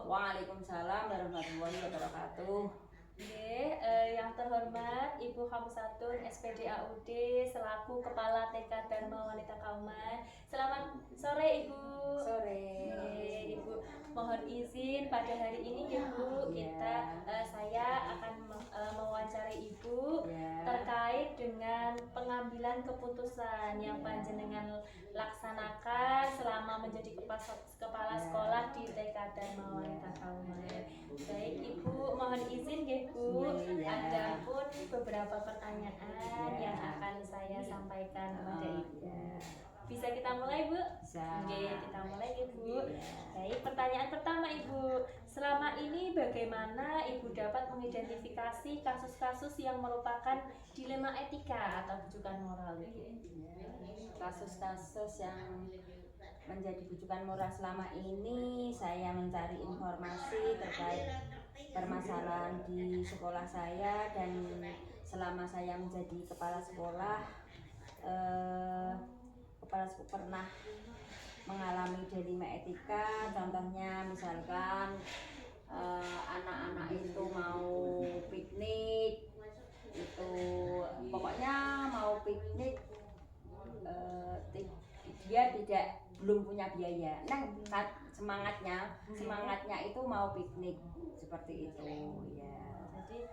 Waalaikumsalam warahmatullahi wabarakatuh. Oke, yang terhormat Ibu Hamsatun SPD AUD selaku Kepala TK Dharma Wanita Kauman. Selamat sore Ibu. Sore. Oke, Ibu mohon izin pada hari ini Ibu saya akan mewawancari Ibu terkait dengan pengambilan keputusan yang panjenengan laksanakan selama menjadi kepala sekolah di TK Dharma Wanita Kauman. Baik Ibu, mohon izin ya Bu, ada pun beberapa pertanyaan yang akan saya sampaikan kepada Ibu. Bisa kita mulai Bu? Bisa. Oke, kita mulai ya Bu. Baik, pertanyaan pertama Ibu. Selama ini bagaimana Ibu dapat mengidentifikasi kasus-kasus yang merupakan dilema etika atau rujukan moral Ibu? Kasus-kasus yang menjadi rujukan moral selama ini, saya mencari informasi terkait permasalahan di sekolah saya, dan selama saya menjadi kepala sekolah pernah mengalami dilema etika. Contohnya misalkan anak-anak itu mau piknik, itu pokoknya mau piknik, dia belum punya biaya. Nah, semangatnya itu mau piknik seperti itu ya. Jadi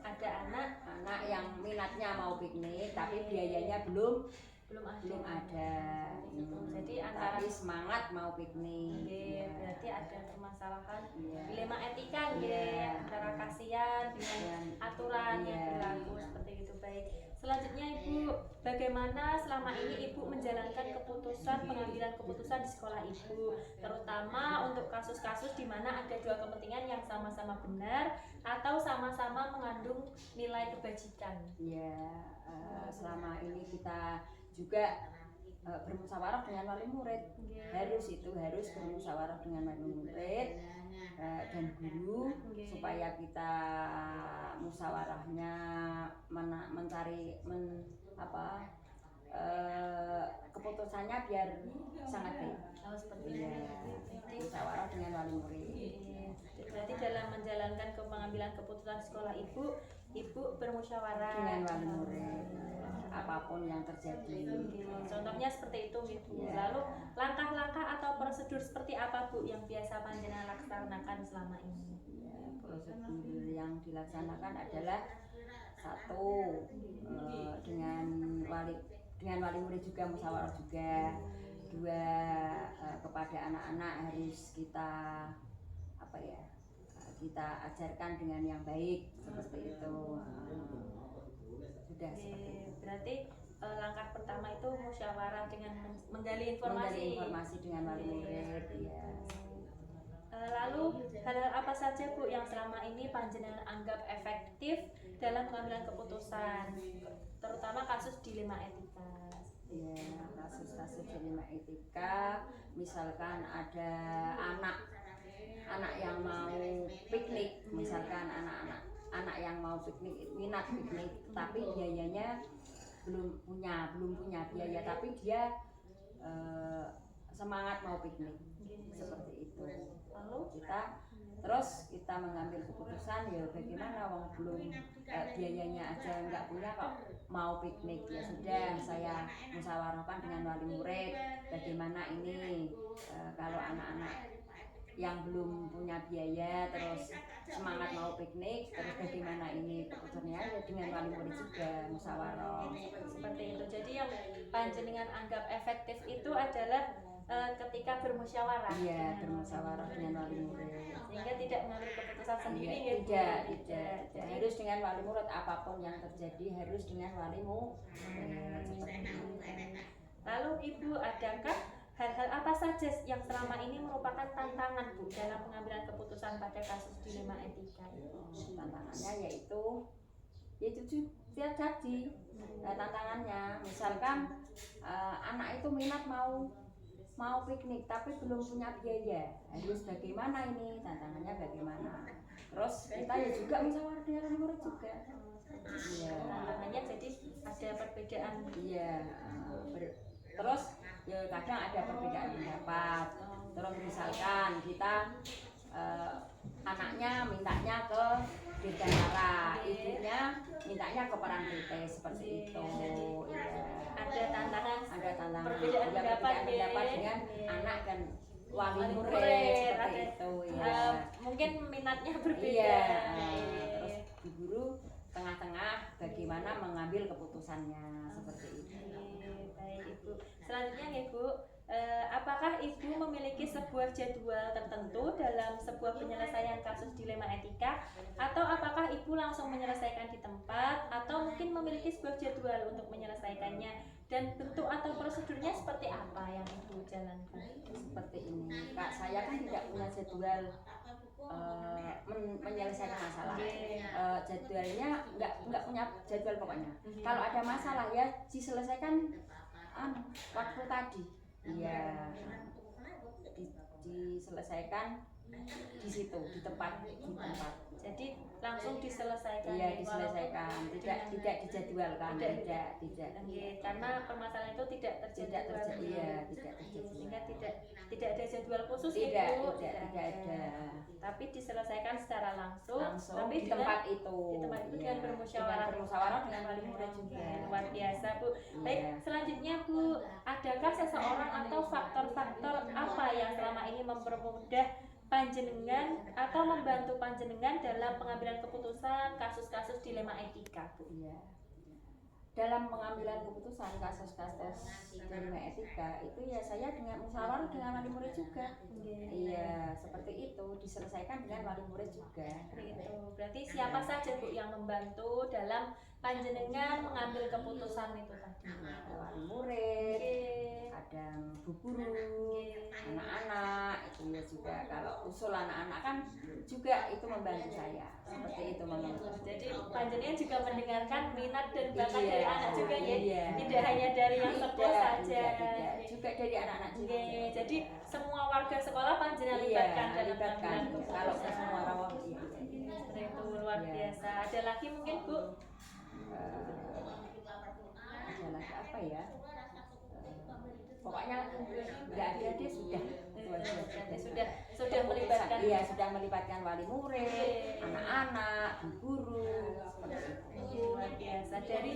ada anak yang minatnya mau piknik tapi biayanya belum ada. Jadi antara tapi semangat mau piknik. Berarti ada permasalahan dilema etika antara kasihan dengan aturan yang berlaku seperti itu. Baik. Selanjutnya Ibu, bagaimana selama ini Ibu menjalankan pengambilan keputusan di sekolah Ibu, terutama untuk kasus-kasus di mana ada dua kepentingan yang sama-sama benar atau sama-sama mengandung nilai kebajikan? Selama ini kita juga bermusyawarah dengan wali murid. Harus bermusyawarah dengan wali murid dan guru, supaya kita musyawarahnya mencari keputusannya biar sangat baik. Musyawarah dengan wali murid. Berarti dalam menjalankan pengambilan keputusan sekolah Ibu bermusyawarah dengan wali murid apapun yang terjadi. Contohnya seperti itu Ibu. Lalu langkah-langkah atau prosedur seperti apa Bu yang biasa panjenengan laksanakan selama ini? Prosedur yang dilaksanakan adalah satu, dengan wali murid juga musyawarah juga. Dua, kepada anak-anak harus kita kita ajarkan dengan yang baik seperti itu. Sudah seperti itu. Berarti langkah pertama itu musyawarah dengan menggali informasi dengan wali murid. Lalu hal-hal apa saja Bu yang selama ini panjenengan anggap efektif dalam pengambilan keputusan, terutama kasus dilema etika? Kasus-kasus dilema etika, misalkan ada anak yang mau piknik, misalkan anak yang mau piknik, minat piknik, tapi biayanya belum punya biaya, tapi dia semangat mau piknik seperti itu. Lalu kita mengambil keputusan, bagaimana wong belum biayanya aja nggak punya kok mau piknik. Sudah, saya musyawarahkan dengan wali murid bagaimana ini kalau anak-anak yang belum punya biaya terus semangat mau piknik, terus bagaimana ini keputusannya dengan wali murid juga musyawarah seperti itu. Jadi yang panjenengan anggap efektif itu adalah ketika bermusyawarah. Bermusyawarah dengan wali murid, sehingga tidak mengambil keputusan sendiri. Tidak harus dengan wali murid, apapun yang terjadi harus dengan wali murid. Lalu Ibu, adakah hal-hal apa saja yang selama ini merupakan tantangan Bu dalam pengambilan keputusan pada kasus dilema etika? Tantangannya yaitu tadi tantangannya, misalkan anak itu minat mau piknik tapi belum punya biaya, harus bagaimana ini, tantangannya bagaimana. Terus kita juga musyawarah dengan wali murid juga. Tantangannya jadi ada perbedaan. Terus kadang ada perbedaan pendapat. Terus misalkan kita anaknya mintanya ke Dirgantara, ibunya mintanya ke Parangtritis seperti itu. Ya. Ada tantangan Perbedaan pendapat dengan anak dan wali murid seperti itu ya. Mungkin minatnya berbeda. Iya. Terus Bu Guru tengah-tengah bagaimana mengambil keputusannya seperti itu. Baik Ibu. Selanjutnya nih Bu, apakah Ibu memiliki sebuah jadwal tertentu dalam sebuah penyelesaian kasus dilema etika, atau apakah Ibu langsung menyelesaikan di tempat, atau mungkin memiliki sebuah jadwal untuk menyelesaikannya, dan bentuk atau prosedurnya seperti apa yang Ibu jalankan? Seperti ini, Kak, saya kan tidak punya jadwal menyelesaikan masalah. Jadwalnya nggak punya jadwal pokoknya. Kalau ada masalah ya diselesaikan waktu tadi. Iya, diselesaikan di situ, di tempat. Jadi langsung diselesaikan. Iya, diselesaikan, tidak dijadwalkan, tidak. Karena permasalahan itu tidak terjadi. Iya, tidak terjadi. Sehingga tidak ada jadwal khusus. Tidak ada. Tapi diselesaikan secara langsung di tapi tempat itu. Di tempat itu dengan bermusyawarah dengan wali murid juga. Luar biasa Bu. Baik, selanjutnya Bu, adakah seseorang atau faktor-faktor apa yang selama ini mempermudah panjenengan atau membantu panjenengan dalam pengambilan keputusan kasus-kasus dilema etika Bu? Iya. Dalam pengambilan keputusan kasus-kasus dilema etika itu ya saya dengan musyawarah dengan wali murid juga. Iya, seperti itu, diselesaikan dengan wali murid juga. Itu berarti siapa saja Bu yang membantu dalam panjenengan mengambil keputusan itu tadi? Ada wali murid, ada bu guru, anak-anak itu ya juga. Kalau usul anak-anak kan juga itu membantu saya. Seperti itu membantu. Jadi panjenengan juga mendengarkan minat dan bakat dari anak juga ya. Iya. Tidak hanya dari yang sekolah saja. Juga dari anak-anak juga. Jadi semua warga sekolah panjenengan libatkan dalam pengambilan keputusan. Kalau semua orang seperti itu luar biasa. Ada lagi mungkin Bu? Ada lagi apa ya? Pokoknya nggak ada, dia sudah melibatkan. Iya, sudah melibatkan wali murid, anak-anak, guru, seperti itu. Luar biasa. Dari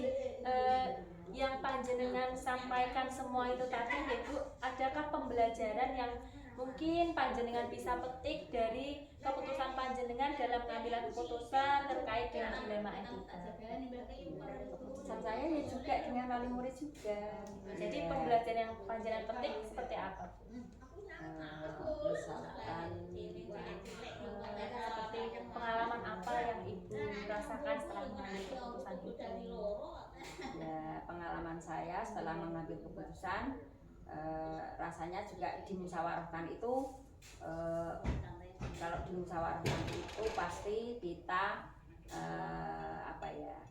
yang panjenengan sampaikan semua itu tadi ya Bu, adakah pembelajaran yang mungkin panjenengan bisa petik dari keputusan panjenengan dalam pengambilan keputusan terkait dengan dilema etika? Keputusan saya ya juga dengan wali murid juga. Jadi pembelajaran yang panjenengan petik seperti apa? Misalkan seperti pengalaman apa yang Ibu rasakan setelah mengambil keputusan itu? Ya, pengalaman saya setelah mengambil keputusan rasanya juga dimusyawarahkan itu kalau dimusyawarahkan itu pasti kita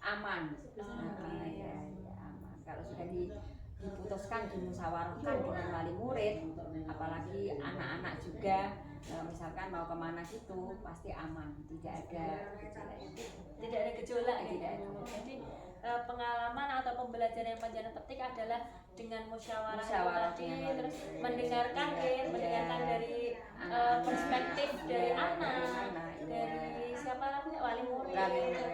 aman. Aman. Kalau sudah diputuskan dimusyawarahkan dengan wali murid, apalagi anak-anak juga, misalkan mau kemana gitu pasti aman, tidak ada gejolak. Jadi pengalaman atau pembelajaran yang panjenengan petik adalah dengan musyawarah tadi, terus mendengarkan dari perspektif dari anak, dari siapa namanya wali murid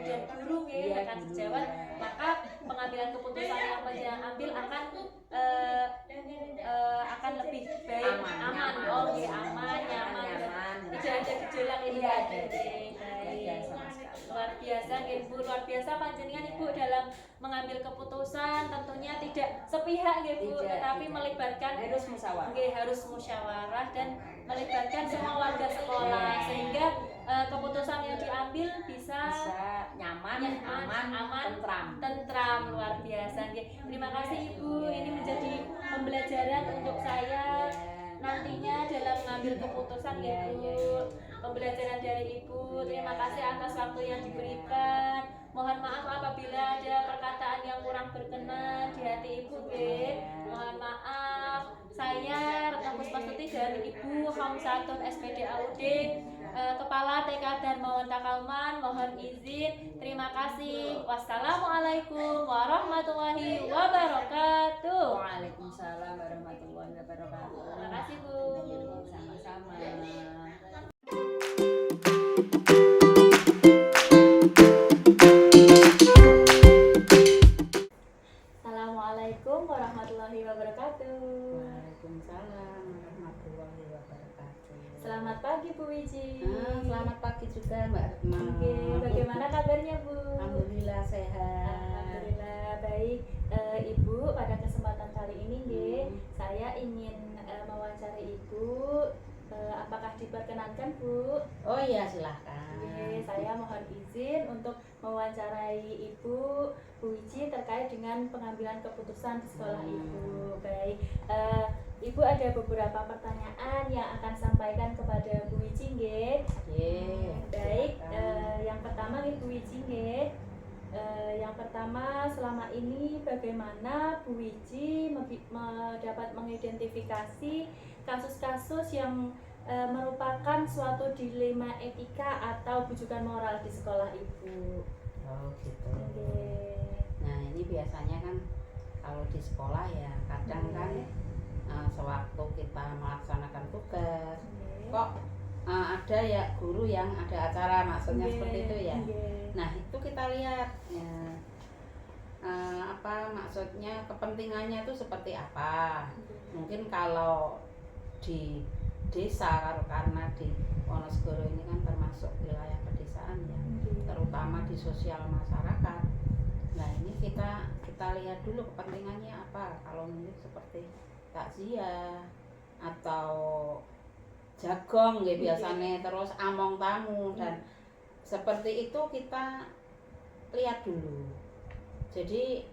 dan guru rekan sejawat, maka pengambilan keputusan yang panjenengan ambil akan lebih baik, aman, nyaman, tidak ada gejolak ini. Luar biasa Ibu, luar biasa panjenengan Ibu dalam mengambil keputusan tentunya tidak sepihak Ibu, tetapi melibatkan harus musyawarah dan melibatkan semua warga sekolah sehingga keputusan yang diambil bisa nyaman, aman, tentram. Luar biasa. Terima kasih Ibu, ini menjadi pembelajaran untuk saya nantinya dalam mengambil keputusan Ibu. Pembelajaran dari Ibu, terima kasih atas waktu yang diberikan. Mohon maaf apabila ada perkataan yang kurang berkenan di hati Ibu. Mohon maaf. Saya Retno Puspastuti dari Ibu Hamsatun SPD AUD, Kepala TK Darmawan Takalman, mohon izin. Terima kasih. Wassalamualaikum warahmatullahi wabarakatuh. Waalaikumsalam warahmatullahi wabarakatuh. Terima kasih Bu. Sama-sama. warahmatullahi wabarakatuh. Selamat pagi Bu Wiji. Selamat pagi juga Mbak Retno. Oke, bagaimana kabarnya Bu? Alhamdulillah sehat. Alhamdulillah baik. Ibu, pada kesempatan kali ini nggih, saya ingin mewawancarai Ibu. Apakah diperkenankan Bu? Oh iya silahkan. Oke, saya mohon izin untuk mewawancarai Ibu Bu Wiji terkait dengan pengambilan keputusan di sekolah Ibu. Baik, Ibu ada beberapa pertanyaan yang akan sampaikan kepada Bu Wiji nggih. Baik, yang pertama nih Bu Wiji nggih. Yang pertama, selama ini bagaimana Bu Wiji dapat mengidentifikasi kasus-kasus yang merupakan suatu dilema etika atau bujukan moral di sekolah Ibu? Oh gitu. Nggih. Nah ini biasanya kan kalau di sekolah ya kadang kan sewaktu kita melaksanakan tugas kok ada ya guru yang ada acara, maksudnya seperti itu ya. Nah itu kita lihat ya, apa maksudnya, kepentingannya itu seperti apa. Mungkin kalau di desa, karena di Wonosegoro ini kan termasuk wilayah pedesaan ya, terutama di sosial masyarakat. Nah ini kita lihat dulu kepentingannya apa. Kalau mungkin seperti takziah atau jagong ya biasanya, terus among tamu dan seperti itu kita lihat dulu. Jadi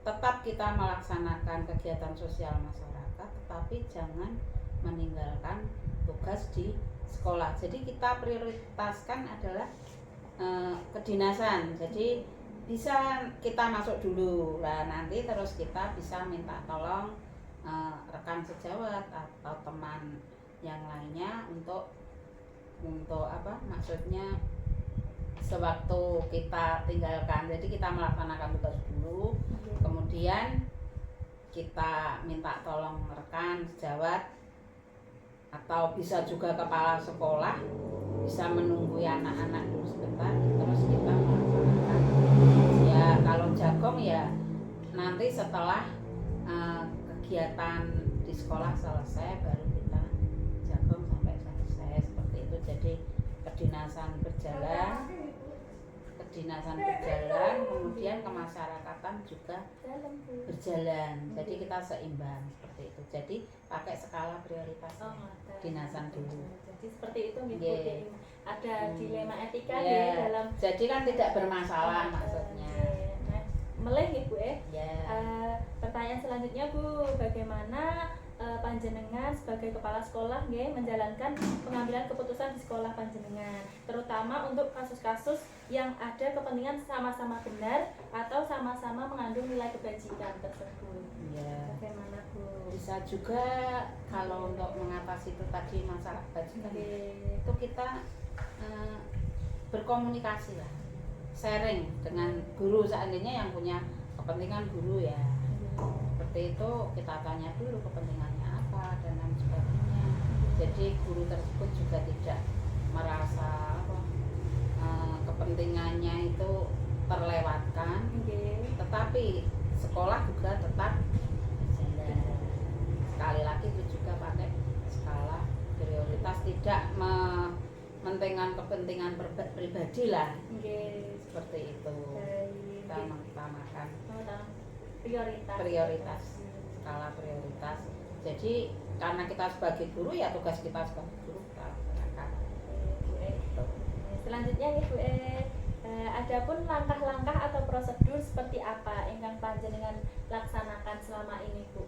tetap kita melaksanakan kegiatan sosial masyarakat, tetapi jangan meninggalkan tugas di sekolah. Jadi kita prioritaskan adalah kedinasan. Jadi bisa kita masuk dulu lah, nanti terus kita bisa minta tolong rekan sejawat atau teman yang lainnya untuk apa maksudnya sewaktu kita tinggalkan. Jadi kita melaksanakan tugas dulu, kemudian kita minta tolong rekan sejawat atau bisa juga kepala sekolah, bisa menunggu anak-anak dulu sebentar, terus kita melaksanakan. Ya kalau jagong ya nanti setelah kegiatan di sekolah selesai baru kita jagong sampai selesai, seperti itu. Jadi kedinasan berjalan, kemudian kemasyarakatan juga berjalan. Jadi kita seimbang seperti itu. Jadi pakai skala prioritas kedinasan dulu. Jadi seperti itu gitu. Ada dilema etika dalam. Jadi kan tidak bermasalah maksudnya. Meleh Ibu pertanyaan selanjutnya Bu, bagaimana panjenengan sebagai kepala sekolah menjalankan pengambilan keputusan di sekolah panjenengan, terutama untuk kasus-kasus yang ada kepentingan sama-sama benar atau sama-sama mengandung nilai kebajikan tersebut. Bagaimana Bu? Bisa juga kalau untuk mengatasi itu tadi masalah kebajikan itu kita berkomunikasi lah, sharing dengan guru seandainya yang punya kepentingan guru ya. Seperti itu kita tanya dulu kepentingannya apa dan lain sebagainya. Jadi guru tersebut juga tidak merasa kepentingannya itu terlewatkan, tetapi sekolah juga tetap berjalan. Sekali lagi itu juga pakai skala prioritas, tidak mementingkan kepentingan pribadi lah. Seperti itu. Kita mengutamakan prioritas, skala prioritas. Jadi karena kita sebagai guru ya tugas kita sebagai guru kita laksanakan. Selanjutnya Ibu adapun langkah-langkah atau prosedur seperti apa ingkang panjenengan laksanakan selama ini Bu?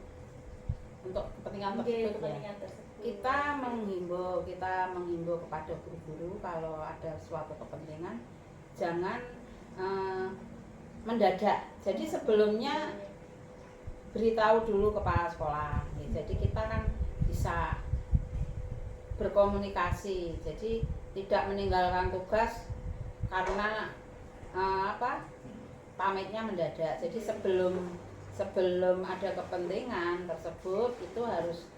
Untuk kepentingan tersebut ya. Kita menghimbau kepada guru-guru kalau ada suatu kepentingan jangan mendadak. Jadi sebelumnya beritahu dulu kepala sekolah. Jadi kita kan bisa berkomunikasi. Jadi tidak meninggalkan tugas karena pamitnya mendadak. Jadi sebelum ada kepentingan tersebut itu harus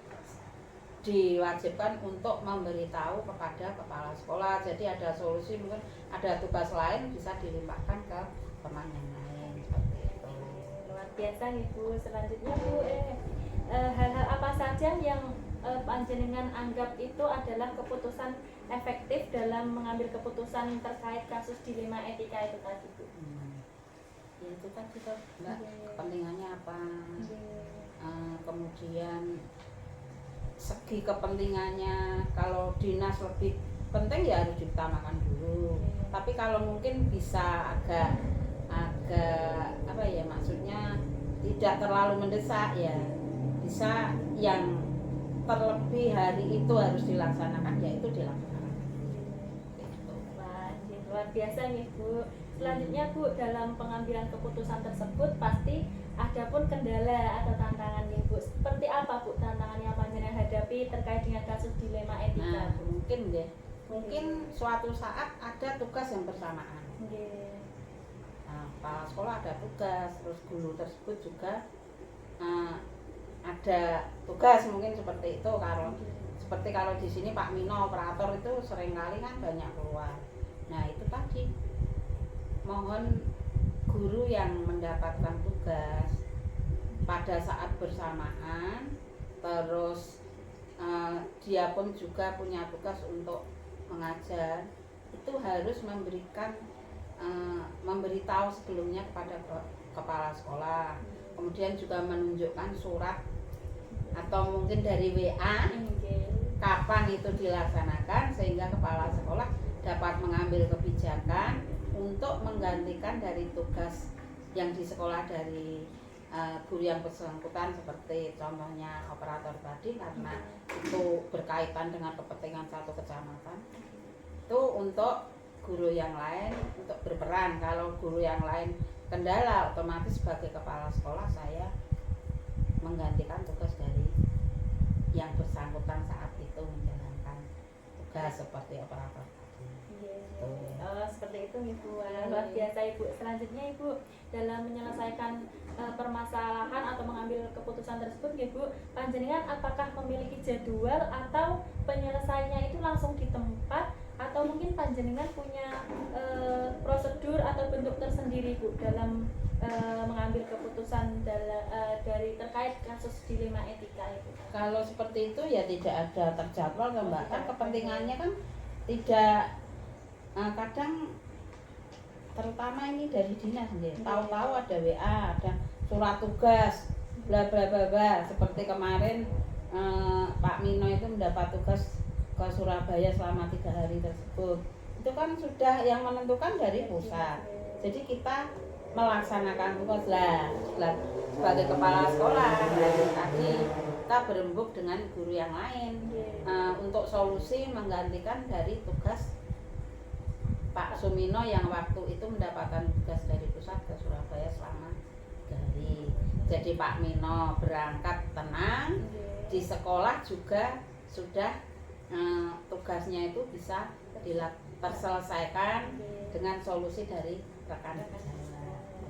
diwajibkan untuk memberitahu kepada kepala sekolah. Jadi ada solusi, mungkin ada tugas lain bisa dilimpahkan ke teman yang lain, seperti itu. Luar biasa Ibu. Selanjutnya Bu, hal-hal apa saja yang panjenengan anggap itu adalah keputusan efektif dalam mengambil keputusan terkait kasus dilema etika itu tadi Bu? Ya itu tadi tuh Mbak, kepentingannya apa, kemudian segi kepentingannya, kalau dinas lebih penting ya harus diutamakan dulu. Tapi kalau mungkin bisa agak apa ya, maksudnya tidak terlalu mendesak ya, bisa yang terlebih hari itu harus dilaksanakan ya itu dilaksanakan. Wah, luar biasa nih Bu. Selanjutnya Bu, dalam pengambilan keputusan tersebut pasti ada pun kendala atau tantangan nih Bu. Seperti apa Bu tantangan yang panjenengan hadapi terkait dengan kasus dilema etika? Nah, mungkin suatu saat ada tugas yang bersamaan. Nah, kepala sekolah ada tugas, terus guru tersebut juga ada tugas mungkin seperti itu. Seperti kalau di sini Pak Mino operator itu seringkali kan banyak keluar. Nah itu tadi, mohon guru yang mendapatkan tugas pada saat bersamaan, terus dia pun juga punya tugas untuk mengajar, itu harus memberitahu sebelumnya kepada kepala sekolah, kemudian juga menunjukkan surat atau mungkin dari WA kapan itu dilaksanakan, sehingga kepala sekolah dapat mengambil kebijakan untuk menggantikan dari tugas yang di sekolah dari guru yang bersangkutan, seperti contohnya operator tadi, karena itu berkaitan dengan kepentingan satu kecamatan, itu untuk guru yang lain untuk berperan. Kalau guru yang lain kendala, otomatis sebagai kepala sekolah saya menggantikan tugas dari yang bersangkutan saat itu menjalankan tugas seperti operator. Seperti itu Ibu. Luar biasa Ibu. Selanjutnya Ibu, dalam menyelesaikan permasalahan atau mengambil keputusan tersebut Ibu, panjenengan apakah memiliki jadwal atau penyelesaiannya itu langsung di tempat, atau mungkin panjenengan punya prosedur atau bentuk tersendiri Bu dalam mengambil keputusan dari terkait kasus dilema etika itu? Kalau seperti itu ya tidak ada terjadwal Mbak, kan kepentingannya kan tidak kadang, terutama ini dari dinas nih, tahu-tahu ada WA, ada surat tugas bla bla bla bla, seperti kemarin Pak Mino itu mendapat tugas ke Surabaya selama 3 hari tersebut, itu kan sudah yang menentukan dari pusat, jadi kita melaksanakan tugas lah sebagai kepala sekolah. Tadi kita berembuk dengan guru yang lain untuk solusi menggantikan dari tugas Pak Sumino yang waktu itu mendapatkan tugas dari pusat ke Surabaya selama 3 hari. Jadi Pak Mino berangkat tenang, di sekolah juga sudah tugasnya itu bisa terselesaikan dengan solusi dari rekan kerja.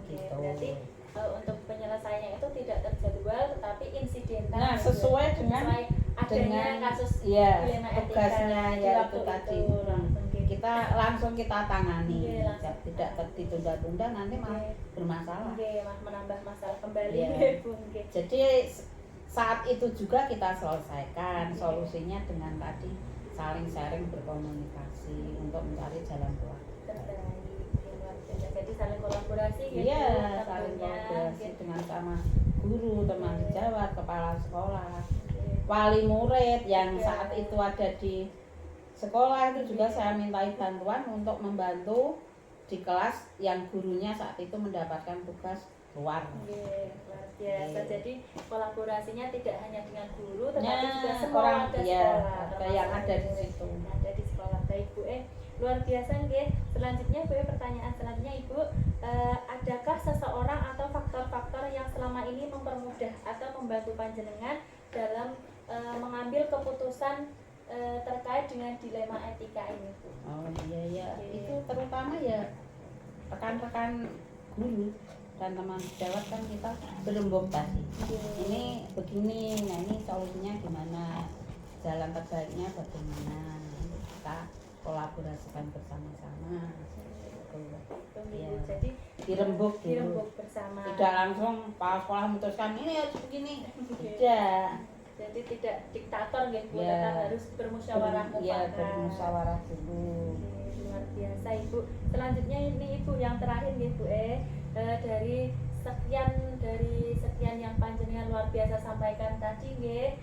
Gitu. Berarti untuk penyelesaiannya itu tidak terjadwal tetapi insidental. Nah, sesuai dengan adanya kasus dilema etika tugasnya ya itu tadi. Kita langsung kita tangani, tidak ditunda-tunda nanti malah bermasalah. Menambah masalah kembali. Jadi saat itu juga kita selesaikan solusinya dengan tadi saling sharing, berkomunikasi untuk mencari jalan keluar. Jadi saling kolaborasi gitu. Iya, saling kolaborasi dengan sama guru, teman sejawat, kepala sekolah, wali murid yang saat itu ada di sekolah itu juga saya mintai bantuan untuk membantu di kelas yang gurunya saat itu mendapatkan tugas luar. Luar biasa. Jadi kolaborasinya tidak hanya dengan guru tetapi juga sekolah yang ada di situ. Ada di sekolah. Baik Bu, luar biasa nggih. Selanjutnya Bu, pertanyaan selanjutnya Ibu, adakah seseorang atau faktor-faktor yang selama ini mempermudah atau membantu panjenengan dalam mengambil keputusan terkait dengan dilema etika ini Bu? Oh iya. Itu terutama ya rekan-rekan guru dan teman sejawat kan kita berembuk tadi. Ini begini, nah ini solusinya gimana, jalan terbaiknya bagaimana, kita kolaborasikan bersama-sama. Jadi dirembuk bersama. Tidak langsung Pak sekolah memutuskan ini harus begini. Tidak. Jadi tidak diktator nggih Bu, Ya. tetap harus bermusyawarah Iya, mufakat. bermusyawarah dulu. Oke, luar biasa Ibu. Selanjutnya ini Ibu yang terakhir nggih Bu dari sekian yang panjenengan luar biasa sampaikan tadi nggih,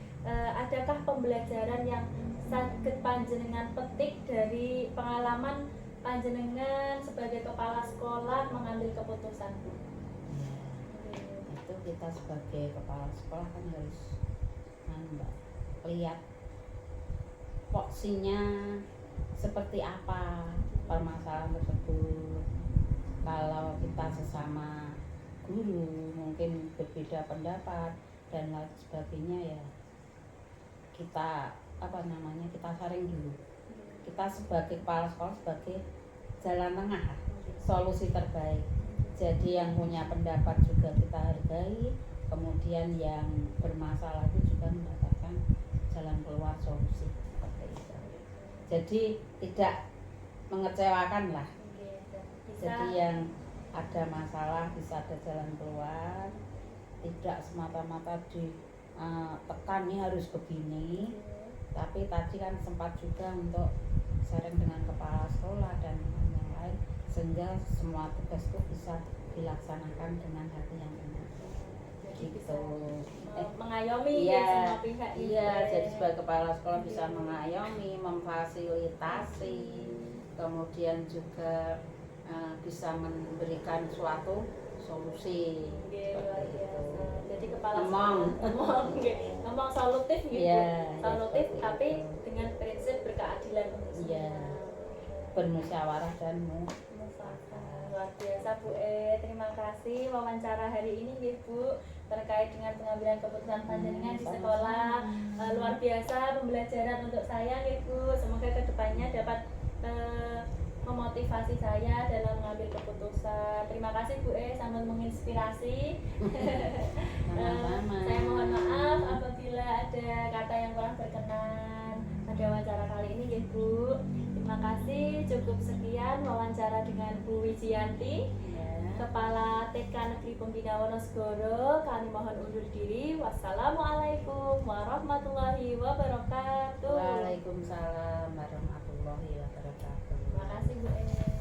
adakah pembelajaran yang saged panjenengan petik dari pengalaman panjenengan sebagai kepala sekolah mengambil keputusan Bu? Itu kita sebagai kepala sekolah kan harus Mbak, lihat porsinya seperti apa permasalahan tersebut. Kalau kita sesama guru mungkin berbeda pendapat dan lain sebagainya, ya kita kita saring dulu. Kita sebagai kepala sekolah sebagai jalan tengah, solusi terbaik. Jadi yang punya pendapat juga kita hargai, kemudian yang bermasalah itu juga mendapatkan jalan keluar, solusi seperti itu. Jadi tidak mengecewakan lah. Jadi yang ada masalah bisa ada jalan keluar, tidak semata-mata ditekan ini harus begini. Tapi tadi kan sempat juga untuk sharing dengan kepala sekolah dan yang lain, sehingga semua tugas itu bisa dilaksanakan dengan hati yang benar. Gitu. Mengayomi Iya, semua pihak. iya. Jadi sebagai kepala sekolah bisa mengayomi, memfasilitasi, kemudian juga bisa memberikan suatu solusi. Luar biasa. Jadi kepala ngomong solutif gitu. Iya, solutif ya, tapi itu. dengan prinsip berkeadilan untuk semua. Iya. Bermusyawarah dan Mufakat. Luar biasa Bu terima kasih wawancara hari ini nggih Bu terkait dengan pengambilan keputusan panjenengan di sekolah. Luar biasa pembelajaran untuk saya nggih Bu. Semoga kedepannya dapat memotivasi saya dalam mengambil keputusan. Terima kasih Bu sangat menginspirasi. sama-sama. Saya mohon maaf apabila ada kata yang kurang berkenan pada wawancara kali ini ya Bu. Terima kasih, cukup sekian wawancara dengan Bu Wijiyanti, Kepala TK Negeri Pembina Wonosegoro. Kami mohon undur diri. Wassalamualaikum warahmatullahi wabarakatuh. Waalaikumsalam warahmatullahi wabarakatuh. Terima kasih Bu